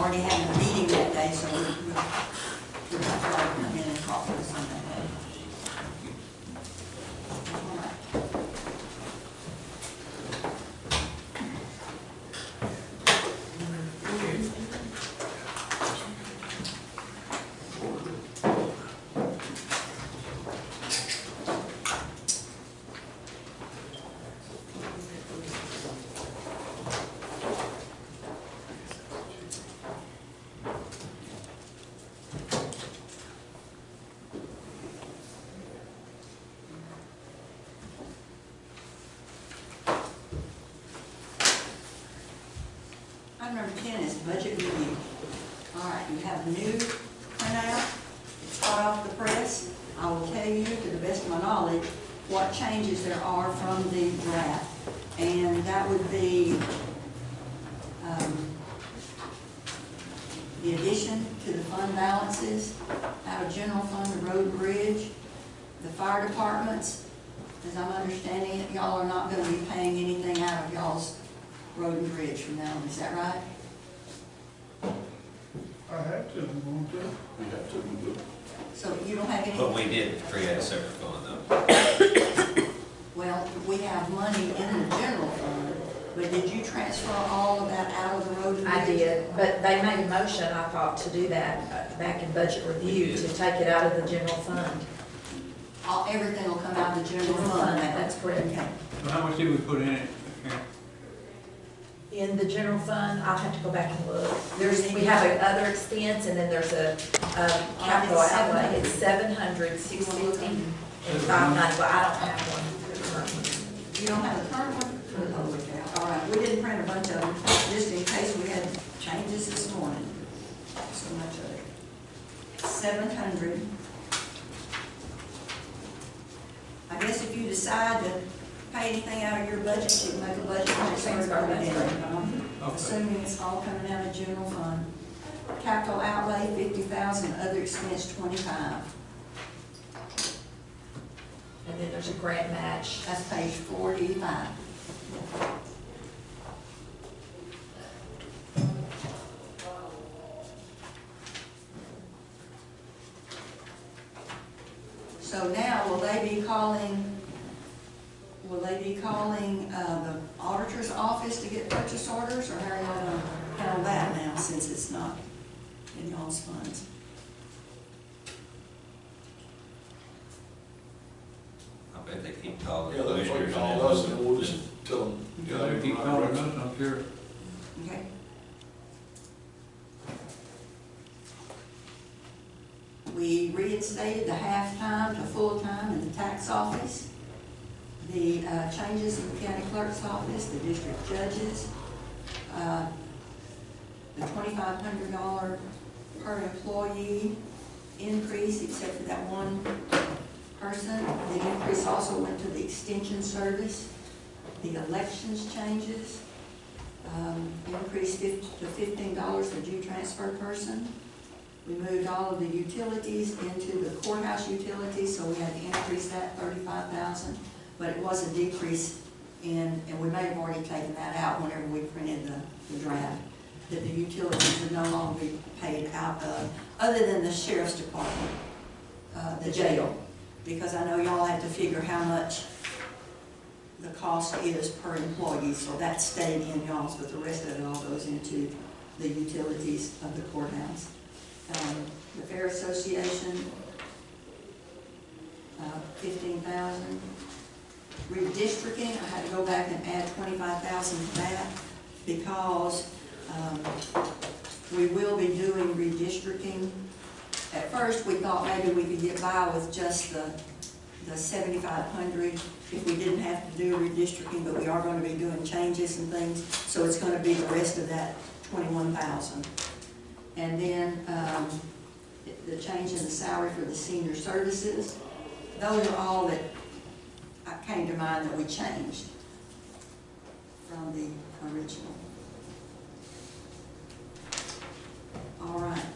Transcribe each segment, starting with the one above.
already having a meeting that day, so we'll have to come in and talk to us on that day. All right. Item number 10 is budget review. All right, you have a new printout. It's hot off the press. I will tell you, to the best of my knowledge, what changes there are from the draft. And that would be the addition to the fund balances out of general fund, the road and bridge, the fire departments. As I'm understanding it, y'all are not going to be paying anything out of y'all's road and bridge from now on, is that right? I have to, won't I? We have to do it. So you don't have any? But we did create a separate fund though. Well, we have money in the general fund, but did you transfer all of that out of the road and bridge? I did, but they made a motion, I thought, to do that back in budget review, to take it out of the general fund. Everything will come out of the general fund now? That's correct. Okay. So how much did we put in it? In the general fund, I'll have to go back and look. There's- We have another expense, and then there's a capital It's outlay. It's 700, 650, and 590, but I don't have one currently. You don't have the current one? Oh, okay. All right, we didn't print a bunch of them, just in case we had changes this morning. So much of it. 700. I guess if you decide to pay anything out of your budget, you can make a budget transfer. Assuming it's all coming out of general fund. Capital outlay, 50,000, other expense, 25. And then there's a grant match. That's page 45. So now, will they be calling the auditor's office to get purchase orders, or how are y'all gonna handle that now, since it's not in y'all's funds? I bet they keep calling Yeah, the that's what commissioners. call us and we'll just tell them. Yeah, they keep calling us, I'm sure. Okay. We reinstated the half-time to full-time in the tax office. The changes in the county clerk's office, the district judges, the $2,500 per employee increase, except for that one person. The increase also went to the extension service. The elections changes, increased to $15 for due transfer person. We moved all of the utilities into the courthouse utilities, so we had to increase that 35,000. But it was a decrease in, and we may have already taken that out whenever we printed the draft, that the utilities would no longer be paid out of, other than the sheriff's department, the jail. Because I know y'all had to figure how much the cost is per employee, so that stayed in y'all's, but the rest of it all goes into the utilities of the courthouse. The Fair Association, 15,000. Redistricting, I had to go back and add 25,000 to that because we will be doing redistricting. At first, we thought maybe we could get by with just the 7,500 if we didn't have to do redistricting, but we are going to be doing changes and things, so it's going to be the rest of that 21,000. And then the change in the salary for the senior services. Those are all that came to mind that we changed from the original. All right,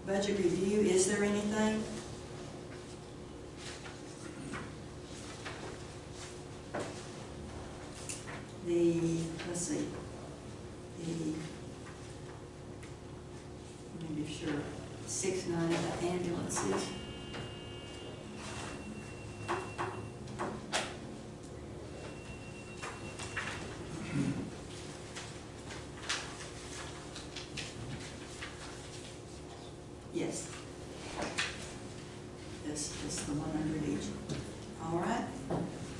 budget review, is there anything? Let's see, Here's your 6 9 of the ambulances. Yes. This is the 100 each. All right.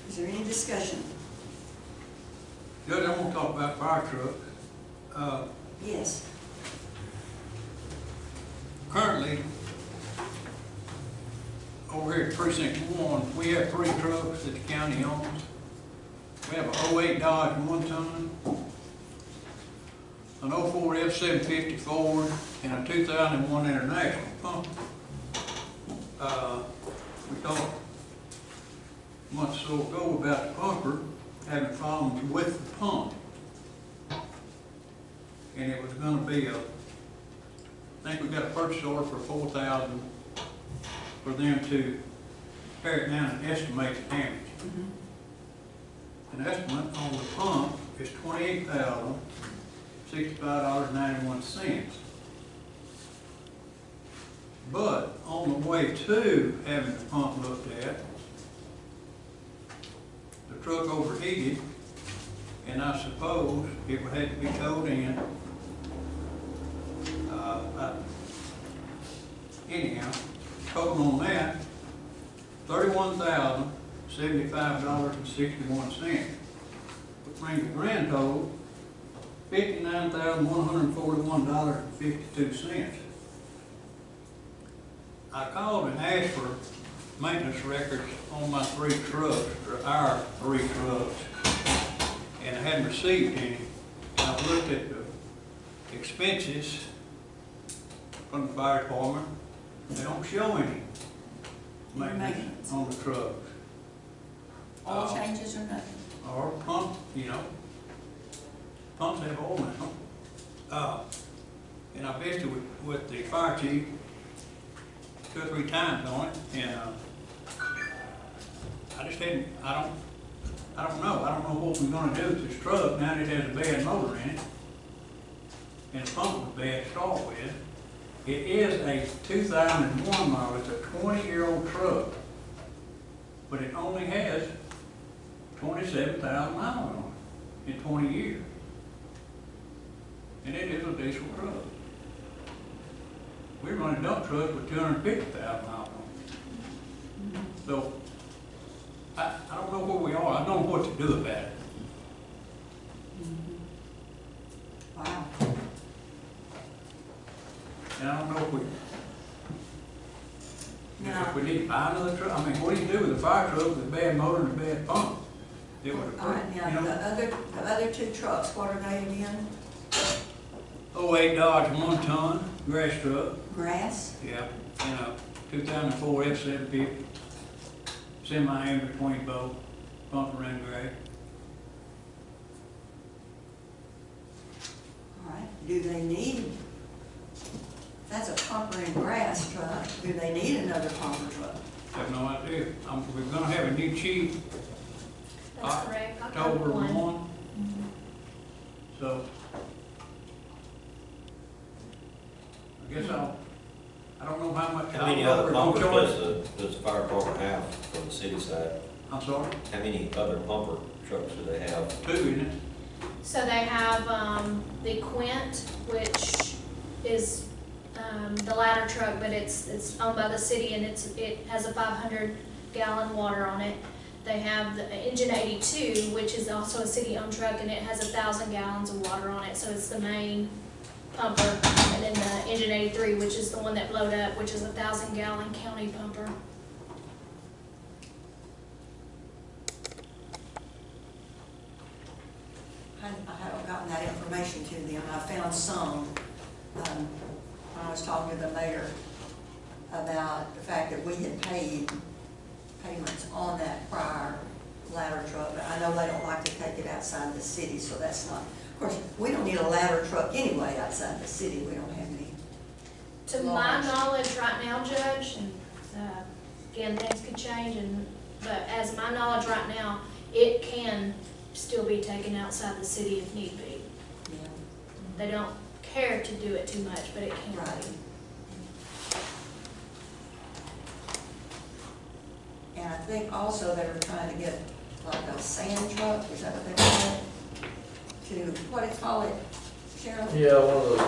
Is there any discussion? Judge, I want to talk about fire trucks. Yes. Currently, over here at Precinct 1, we have 3 trucks that the county owns. We have a 08 Dodge 1-ton, an 04 F-750 Ford, and a 2001 International pump. We talked a month or so ago about the pumper having problems with the pump. And it was gonna be I think we got a purchase order for $4,000 for them to tear it down and estimate the damage. An estimate on the pump is $28,065.91. But on the way to having the pump looked at, the truck overheated, and I suppose it would have to be towed in. Anyhow, total on that, $31,075.61, which brings the grand total $59,141.52. I called and asked for maintenance records on my 3 trucks, or our 3 trucks, and I hadn't received any. And I've looked at the expenses from the fire department. They don't show any maintenance on the trucks. All changes or nothing? Or pump, pumps have oil in them. And I visited with the fire chief 2 or 3 times on it, and I just hadn't, I don't know what we're gonna do with this truck now that it has a bad motor in it. And the pump was bad to start with. It is a 2001 model, it's a 20-year-old truck, but it only has 27,000 miles on it in 20 years. And it is a diesel truck. We run a dump truck with 250,000 miles on it. So, I don't know where we are, I don't know what to do about it. Wow. And I don't know Now, if we need to buy another truck. I mean, what do you do with a fire truck with a bad motor and a bad pump? It would all right, now, the other 2 trucks, what are they again? 08 Dodge 1-ton grass truck, Grass? yeah, and a 2004 F-750 semi in between both, pumper and grass. All right, do they need, that's a pumper and grass truck, do they need another pumper truck? Have no idea. We're gonna have a new chief That's correct. October 1. So, I guess I don't know how much. How many other pumpers does the fire department have from the city side? I'm sorry? How many other pumper trucks do they have? 2, isn't it? So they have the Quint, which is the ladder truck, but it's owned by the city, and it has a 500-gallon water on it. They have the Engine 82, which is also a city-owned truck, and it has 1,000 gallons of water on it, so it's the main pumper. And then the Engine 83, which is the one that blowed up, which is a 1,000-gallon county pumper. I haven't gotten that information to them. I found some, when I was talking to the mayor about the fact that we had paid payments on that prior ladder truck, but I know they don't like to take it outside the city, so that's not, of course, we don't need a ladder truck anyway outside the city, we don't have any. To my knowledge right now, Judge, and again, things could change, but as my knowledge right now, it can still be taken outside the city if need be. Yeah. They don't care to do it too much, but it can Right. be. think also they were trying to get like a sand truck, is that what they call it? To, what do you call it, Cheryl? Yeah, one of those, a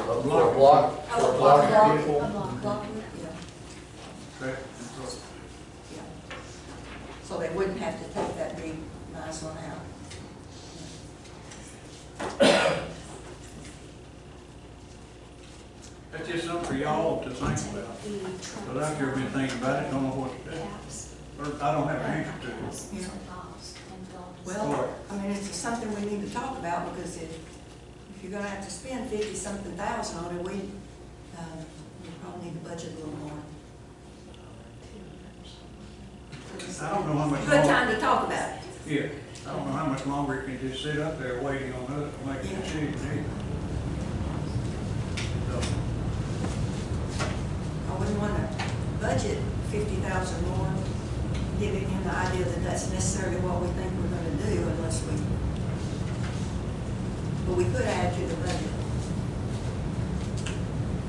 block, Oh, for a block, block block. vehicle. A block. Block, yeah, Tractor and truck. yeah. So they wouldn't have to take that big, nice one out. That's just something for y'all to think about. But I've never been thinking about it, don't know what to do. Or I don't have an answer to it. Yeah. Well, I mean, it's something we need to talk about, because if you're gonna have to spend 50-something thousand on it, we probably need to budget a little more. I don't know how much Good longer, time to talk about it. yeah, I don't know how much longer it can just sit up there waiting on us to make a Yeah. decision either. So, I wouldn't wanna budget 50,000 more, giving him the idea that that's necessarily what we think we're gonna do unless we, but we could add to the budget.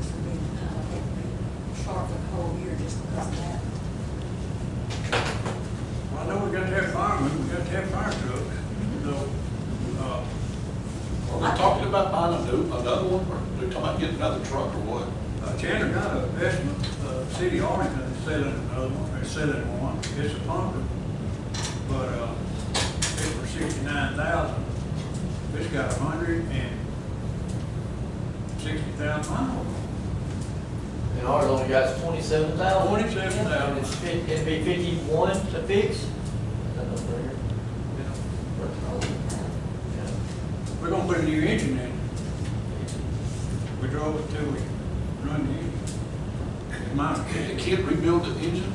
So we, it would be short for the whole year just because of that. Well, I know we got to have firemen, we got to have fire trucks, so, Are we talking about buying another one, or are we talking about getting another truck, or what? Chandler got an estimate, City of Arlington is selling another one, they're selling one, it's a pumper, but, it's for 69,000. It's got 160,000 miles. And ours only got 27,000. 27,000. It'd be 51 to fix. Is that no figure? Yeah. We're gonna put a new engine in. We drove it till we run the engine. It's mine. You can't rebuild the engine?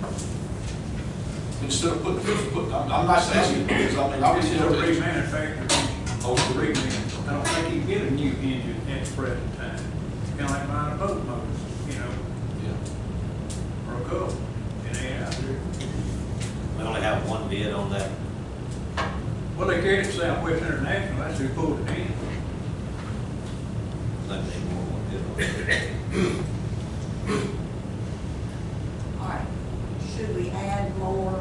Instead of I'm not saying it, because I mean, This obviously. is a remanufactured engine. Oh, It's a reman. I don't think you can get a new engine at the present time. It's kinda like buying a boat motor, you know, Yeah. or a Cub. It ain't out there. We only have one bid on that. Well, they carried it to Southwest International, that's who pulled it in. Let me know one bid on that. All right, should we add more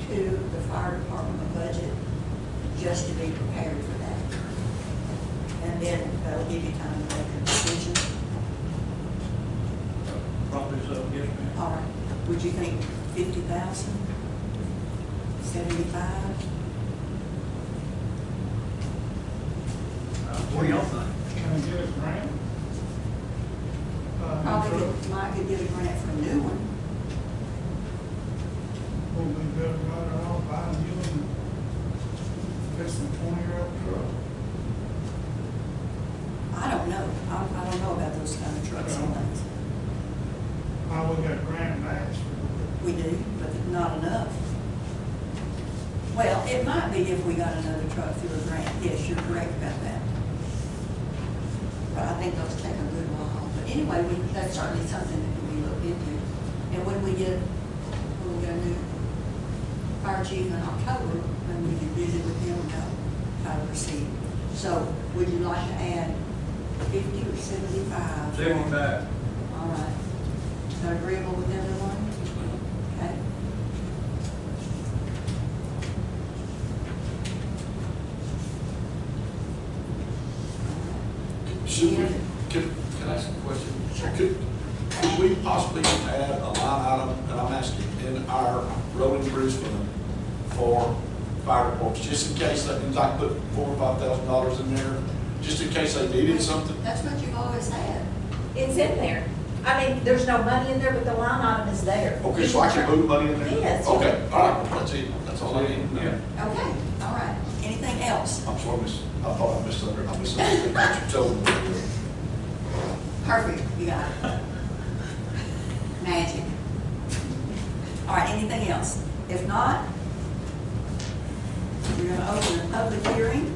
to the fire department budget just to be prepared for that? And then that'll give you time to make a decision. Probably so, yes, ma'am. All right, would you think 50,000? 75? What do y'all think? Can I get a grant? Probably could get a grant for a new one. Would we better better off buying new one? It's a 20-year-old truck. I don't know. I don't know about those kind of trucks and things. We got grant match. We do, but not enough. Well, it might be if we got another truck through a grant. Yes, you're correct about that. But I think those take a good while. But anyway, that's certainly something that can be looked into. And when we get a new fire chief in October, then we can visit with him about how to proceed. So would you like to add 50 or 75? 75. All right. Is that agreeable with everyone? Okay. Should we, can I ask a question? Could we possibly add a line item, and I'm asking, in our road and bridge fund for fire departments, just in case, that means I can put $4,000 or $5,000 in there, just in case they needed something? That's what you've always had. It's in there. I mean, there's no money in there, but the line item is there. Okay, so I can move money in there? Yes. Okay, all right, that's it, that's all I need. Yeah. Okay, all right. Anything else? I'm sorry, I thought I misunderstood what you told me. Perfect, you got it. Magic. All right, anything else? If not, we're gonna open the public hearing.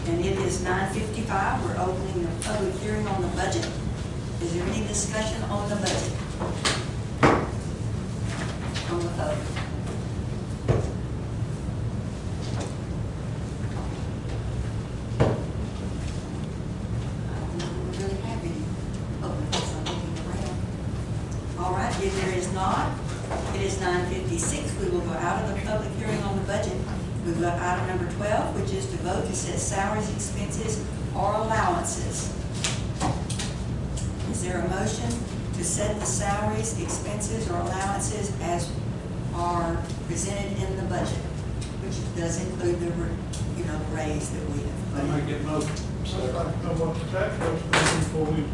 And it is 9:55. We're opening the public hearing on the budget. Is there any discussion on the budget? On the vote? I don't know if we really have any open, so I'm looking around. All right, if there is not, It is 9:56. We will go out of the public hearing on the budget. We go to item number 12, which is to vote to set salaries, expenses, or allowances. Is there a motion to set the salaries, expenses, or allowances as are presented in the budget, which does include the, raise that we have I put in? make that motion. I'd like to know what the tax rate's going to be before we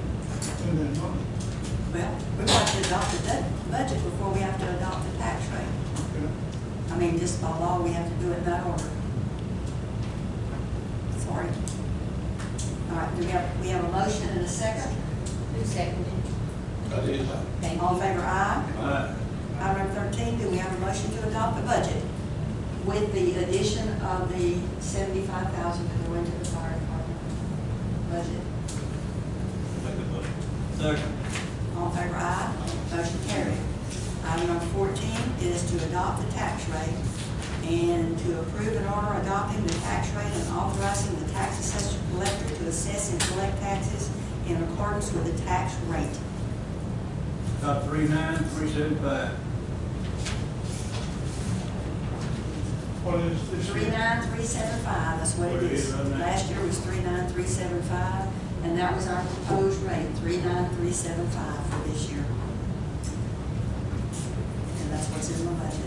spend that money. Well, we've got to adopt the budget before we have to adopt the tax rate. Okay. I mean, just by law, we have to do it in that order. Sorry. All right, we have a motion and a second. Who seconded? I did. Thank All in you. favor, aye. Aye. Item number 13, do we have a motion to adopt the budget with the addition of the $75,000 to go into the fire department budget? Make the motion. Second. All in favor, aye. Motion carried. Item number 14 is to adopt the tax rate and to approve an order adopting the tax rate and authorizing the tax assessor collector to assess and collect taxes in accordance with the tax rate. Got 39,375. What is this? 39375, that's what it is. Last year was 39375, and that was our proposed rate, 39375 for this year. And that's what's in the budget.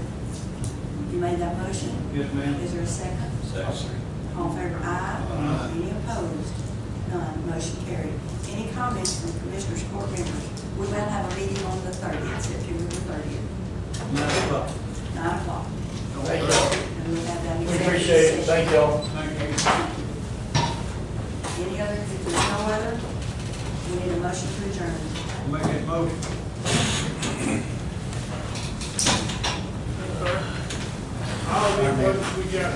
You made that motion? Yes, ma'am. Is there a second? Second. All in favor, aye. Aye. Any opposed? None, motion carried. Any comments from Commissioners Court members? We will have a meeting on the 30th, September the 30th, 9 o'clock. 9 o'clock. Thank you. And we'll have that We executive appreciate it. session. Thank y'all. Thank you. Any other, if there's no other, we need a motion to adjourn. Make that motion. All the budgets we got,